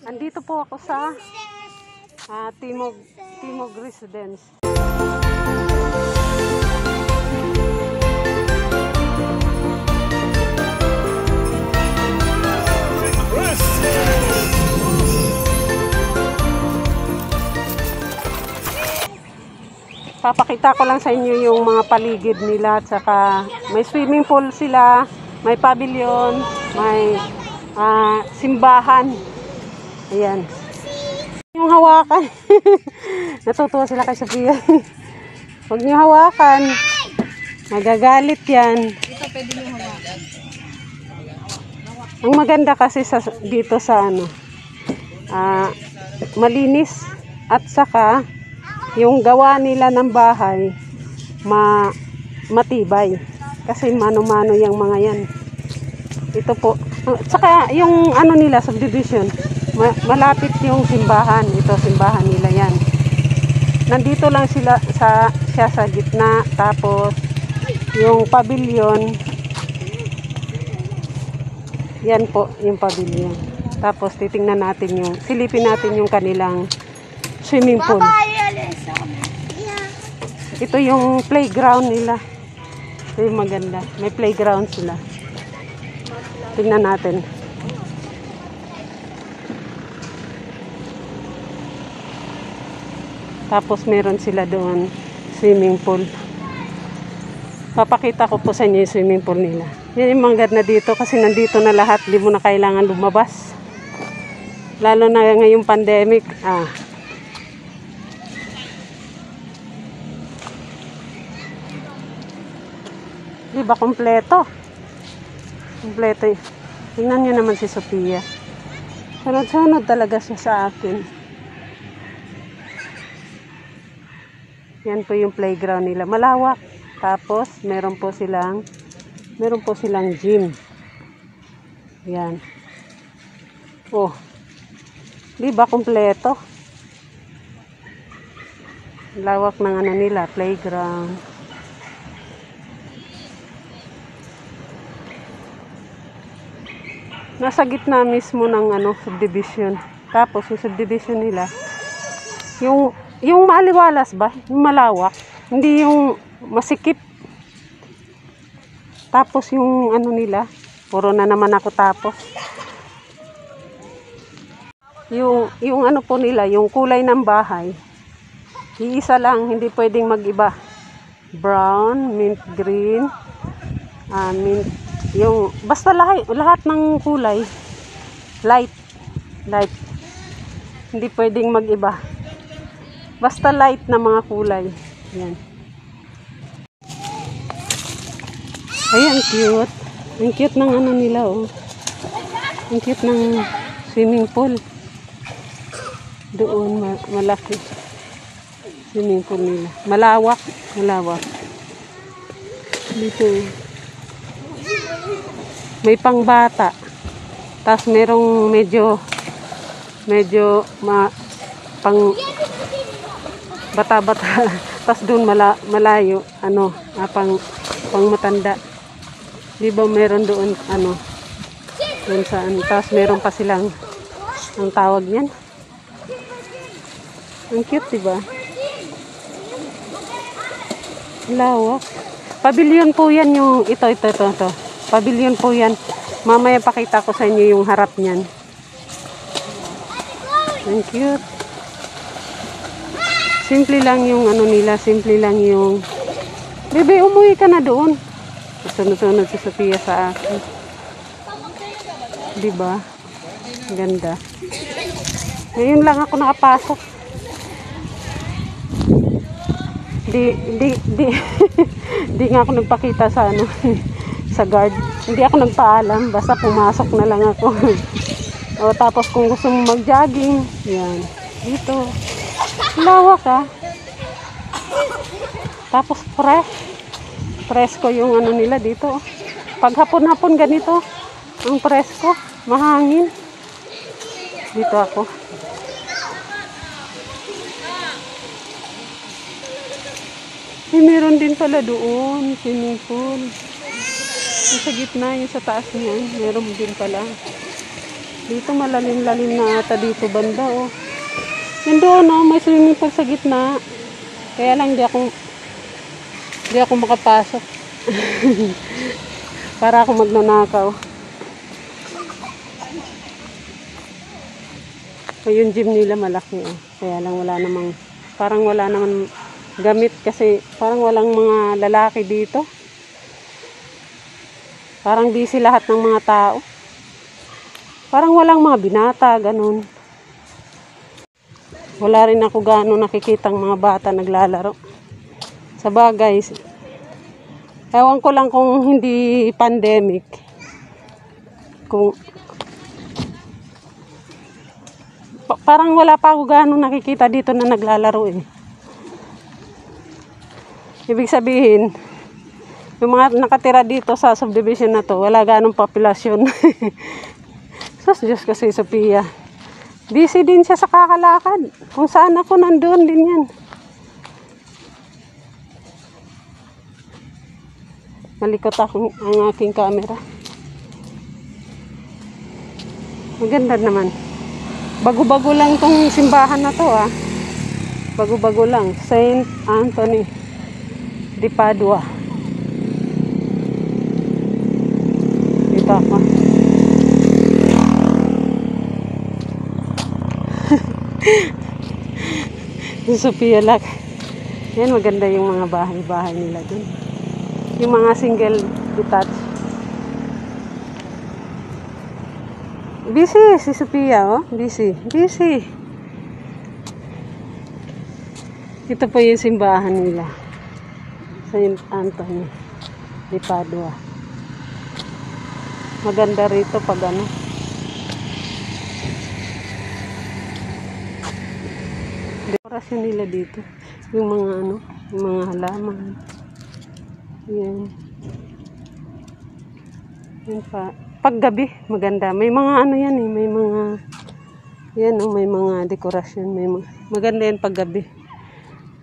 Andito po ako sa Timog Residence. Papakita ko lang sa inyo yung mga paligid nila at saka may swimming pool sila, may pavilion, may simbahan. Ayan. Yung hawakan. Natutuwa sila kay Sophia. Huwag niyo hawakan. Magagalit yan. Ito pwede niyo hawakan. Ang maganda kasi dito sa malinis at saka yung gawa nila ng bahay matibay. Kasi mano-mano yung mga yan. Ito po. Saka yung nila subdivision. Malapit yung simbahan. Ito simbahan nila yan. Nandito lang siya sa gitna. Tapos yung pavilion. Yan po yung pavilion. Tapos titingnan natin silipin natin yung kanilang swimming pool. Ito yung playground nila. Ito yung maganda. May playground sila. Tingnan natin. Tapos meron sila doon swimming pool. Papakita ko po sa inyo yung swimming pool nila. Yan yung maganda dito kasi nandito na lahat. Di mo na kailangan lumabas. Lalo na ngayong pandemic. Diba kompleto? Kompleto. Tingnan nyo naman si Sophia. Sunod-sunod talaga siya sa akin. Yan po yung playground nila. Malawak. Tapos meron po silang gym. Yan. Oh. Diba kompleto? Lawak ng nila, playground. Nasa gitna mismo ng subdivision. Tapos yung subdivision nila, yung maliwalas ba? Yung malawak. Hindi yung masikip. Tapos yung nila, puro na naman ako tapos. Yung po nila, yung kulay ng bahay, iisa lang, hindi pwedeng mag-iba. Brown, mint green, mint, basta lahat ng kulay, light. Hindi pwedeng mag-iba. Basta light na mga kulay. Yan. Ayan, cute. Ang cute ng nila, oh. Ang cute ng swimming pool. Doon, malaki. Swimming pool nila. Malawak. Dito. May pangbata. Tapos merong medyo pang bata-bata. Tapos doon malayo, pang matanda. Di ba meron doon, doon sa tapos meron pa silang, ang tawag niyan. Ang cute, di ba? Lawak. Pavilion po yan yung, ito. Pavilion po yan. Mamaya pakita ko sa inyo yung harap niyan. Ang cute. Simple lang yung nila. Simple lang yung... Bebe, umuwi ka na doon. Sunod-sunod si Sophia sa akin. Diba? Ganda. Ngayon lang ako nakapasok. Di nga ako nagpakita sa sa guard. Hindi ako nagpaalam, basta pumasok na lang ako. O tapos kung gusto mo mag-jogging, yan. Dito. Lawak Tapos presko yung nila dito. Pag hapon-hapon ganito, ang presko, mahangin. Dito ako. Meron din pala doon, swimming pool. Yung sa gitna, yung sa taas niyan, meron din pala. Dito malalim-lalim na ata dito banda, oh. Yun doon, oh, may swimming pool sa gitna. Kaya lang di ako makapasok. Para ako magnanakaw. So, yung gym nila malaki, oh. Kaya lang parang wala naman gamit kasi parang walang mga lalaki dito. Parang busy lahat ng mga tao. Parang walang mga binata, ganun. Wala rin ako gaano nakikitang mga bata naglalaro. Sa bagay, ewan ko lang kung hindi pandemic. Parang wala pa ako gaano nakikita dito na naglalaro eh. Ibig sabihin, yung mga nakatira dito sa subdivision na to, wala ganong populasyon. Sus, Diyos ko si Sophia. Busy din siya sa kakalakad. Kung saan ako, nandoon din yan. Malikot ang aking camera. Maganda naman. Bago-bago lang tong simbahan na to, ah. Bago-bago lang. Saint Anthony de Padua. Dito ako. Sophia Lac. Yan, maganda yung mga bahay-bahay nila dun. Yung mga single detached. Busy si Sophia, oh. Busy. Ito po yung simbahan nila. Saint Anthony de Padua. Maganda rito pag ano. Dekorasyon nila dito. Yung mga ano, yung mga halaman. Yan. Yan pa. Paggabi, maganda. May mga ano yan eh. May mga, yan oh, may mga dekorasyon. Maganda yan paggabi.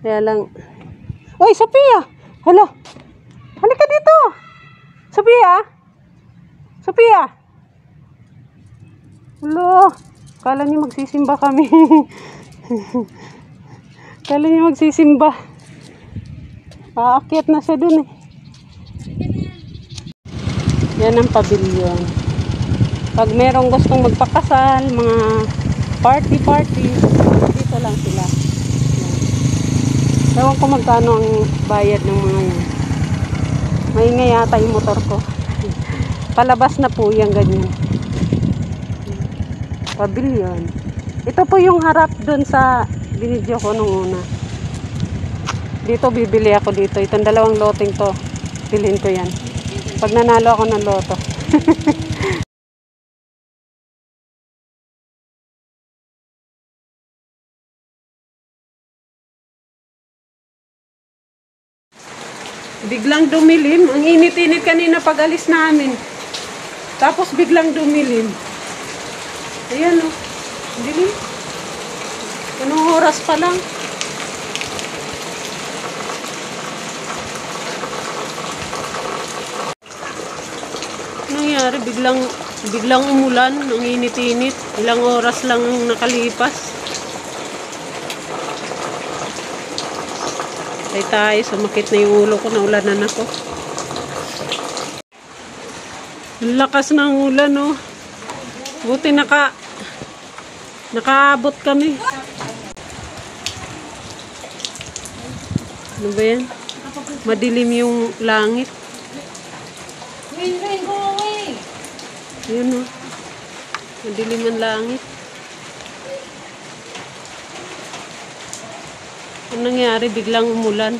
Kaya lang, oy, Sophia! Hala! Halika dito! Sophia! Hala! Kala niyo magsisimba kami. Kala niyo magsisimba. Aakyat na siya dun eh. Yan ang pavilion. Pag merong gustong magpakasal, mga party, dito lang sila. Ewan ko magkano ang bayad ng mga yan. Maingay yata yung motor ko. Palabas na po yung ganyan. Pavilion. Ito po yung harap dun sa binidyo ko nung una. Dito bibili ako dito. Itong dalawang loteng to. Bilhin ko yan. Pag nanalo ako ng loto. Biglang dumilim. Ang init-init kanina pag alis namin. Tapos biglang dumilim. Ayan o. Dilim. Anong oras pa lang? Nangyari, biglang umulan. Ang init-init. Ilang oras lang nakalipas. Tayo, sumakit na yung ulo ko, naulanan ako. Ang lakas ng ulan, oh. Buti nakaabot kami. Ano ba yan? Madilim yung langit. Yun, oh. Madilim ang langit. Anong nangyari? Biglang umulan.